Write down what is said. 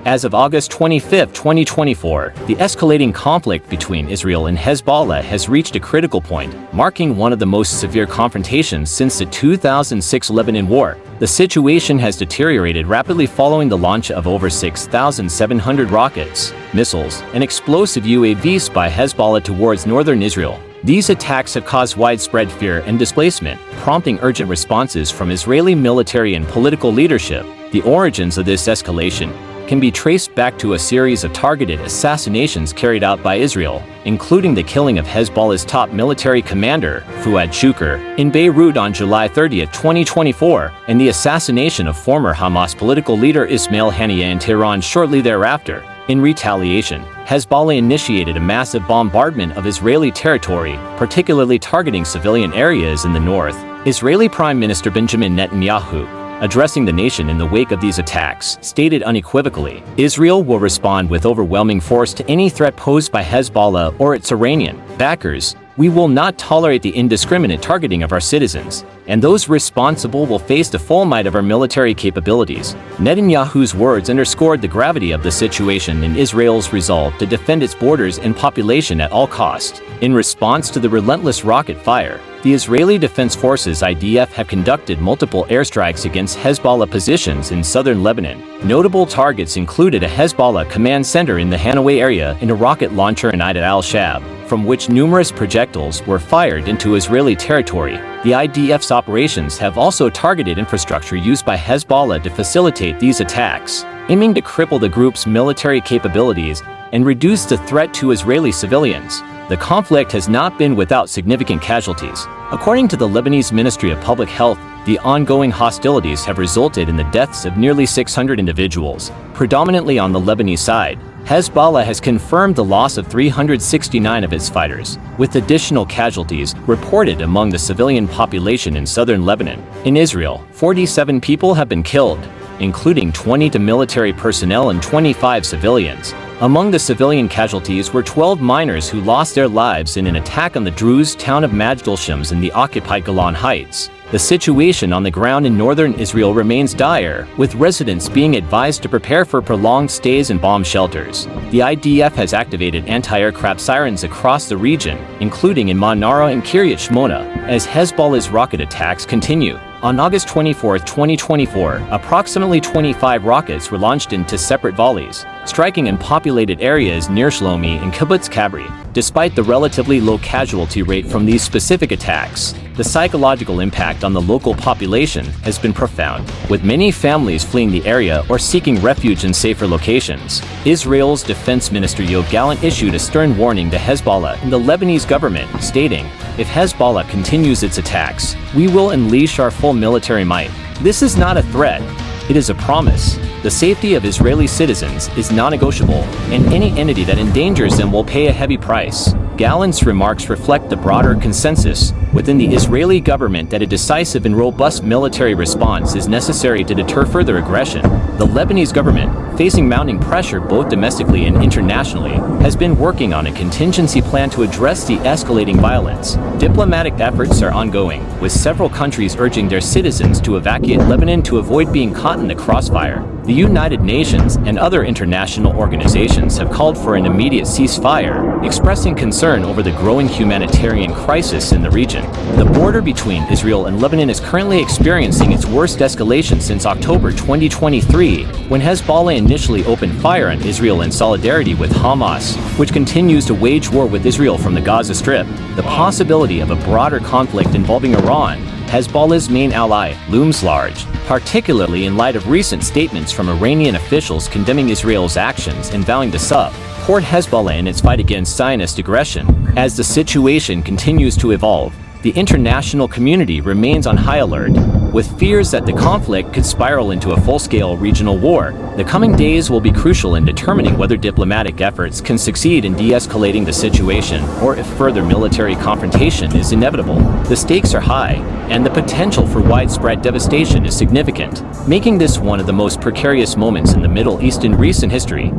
As of August 25, 2024, the escalating conflict between Israel and Hezbollah has reached a critical point, marking one of the most severe confrontations since the 2006 Lebanon War. The situation has deteriorated rapidly following the launch of over 6,700 rockets, missiles, and explosive UAVs by Hezbollah towards northern Israel. These attacks have caused widespread fear and displacement, prompting urgent responses from Israeli military and political leadership. The origins of this escalation can be traced back to a series of targeted assassinations carried out by Israel, including the killing of Hezbollah's top military commander, Fuad Shukr, in Beirut on July 30, 2024, and the assassination of former Hamas political leader Ismail Haniyeh in Tehran shortly thereafter. In retaliation, Hezbollah initiated a massive bombardment of Israeli territory, particularly targeting civilian areas in the north. Israeli Prime Minister Benjamin Netanyahu, addressing the nation in the wake of these attacks, stated unequivocally, "Israel will respond with overwhelming force to any threat posed by Hezbollah or its Iranian backers. We will not tolerate the indiscriminate targeting of our citizens, and those responsible will face the full might of our military capabilities." Netanyahu's words underscored the gravity of the situation and Israel's resolve to defend its borders and population at all costs. In response to the relentless rocket fire, the Israeli Defense Forces (IDF) have conducted multiple airstrikes against Hezbollah positions in southern Lebanon. Notable targets included a Hezbollah command center in the Hanaway area and a rocket launcher in Aida al-Shab, from which numerous projectiles were fired into Israeli territory. The IDF's operations have also targeted infrastructure used by Hezbollah to facilitate these attacks, aiming to cripple the group's military capabilities and reduce the threat to Israeli civilians. The conflict has not been without significant casualties. According to the Lebanese Ministry of Public Health, the ongoing hostilities have resulted in the deaths of nearly 600 individuals, predominantly on the Lebanese side. Hezbollah has confirmed the loss of 369 of its fighters, with additional casualties reported among the civilian population in southern Lebanon. In Israel, 47 people have been killed, including 20 military personnel and 25 civilians. Among the civilian casualties were 12 miners who lost their lives in an attack on the Druze town of Majdal Shams in the occupied Golan Heights. The situation on the ground in northern Israel remains dire, with residents being advised to prepare for prolonged stays in bomb shelters. The IDF has activated anti-aircraft sirens across the region, including in Manara and Kiryat Shmona, as Hezbollah's rocket attacks continue. On August 24, 2024, approximately 25 rockets were launched into separate volleys, striking in populated areas near Shlomi and Kibbutz Kabri. Despite the relatively low casualty rate from these specific attacks, the psychological impact on the local population has been profound, with many families fleeing the area or seeking refuge in safer locations. Israel's Defense Minister Yoav Gallant issued a stern warning to Hezbollah and the Lebanese government, stating, "If Hezbollah continues its attacks, we will unleash our full military might." This is not a threat, it is a promise. The safety of Israeli citizens is non-negotiable, and any entity that endangers them will pay a heavy price. Gallant's remarks reflect the broader consensus within the Israeli government that a decisive and robust military response is necessary to deter further aggression. The Lebanese government, facing mounting pressure both domestically and internationally, has been working on a contingency plan to address the escalating violence. Diplomatic efforts are ongoing, with several countries urging their citizens to evacuate Lebanon to avoid being caught in the crossfire. The United Nations and other international organizations have called for an immediate ceasefire, expressing concern over the growing humanitarian crisis in the region. The border between Israel and Lebanon is currently experiencing its worst escalation since October 2023, when Hezbollah initially opened fire on Israel in solidarity with Hamas, which continues to wage war with Israel from the Gaza Strip. The possibility of a broader conflict involving Iran, Hezbollah's main ally, looms large, particularly in light of recent statements from Iranian officials condemning Israel's actions and vowing to support Hezbollah in its fight against Zionist aggression. As the situation continues to evolve, the international community remains on high alert, with fears that the conflict could spiral into a full-scale regional war. The coming days will be crucial in determining whether diplomatic efforts can succeed in de-escalating the situation or if further military confrontation is inevitable. The stakes are high, and the potential for widespread devastation is significant, making this one of the most precarious moments in the Middle East in recent history.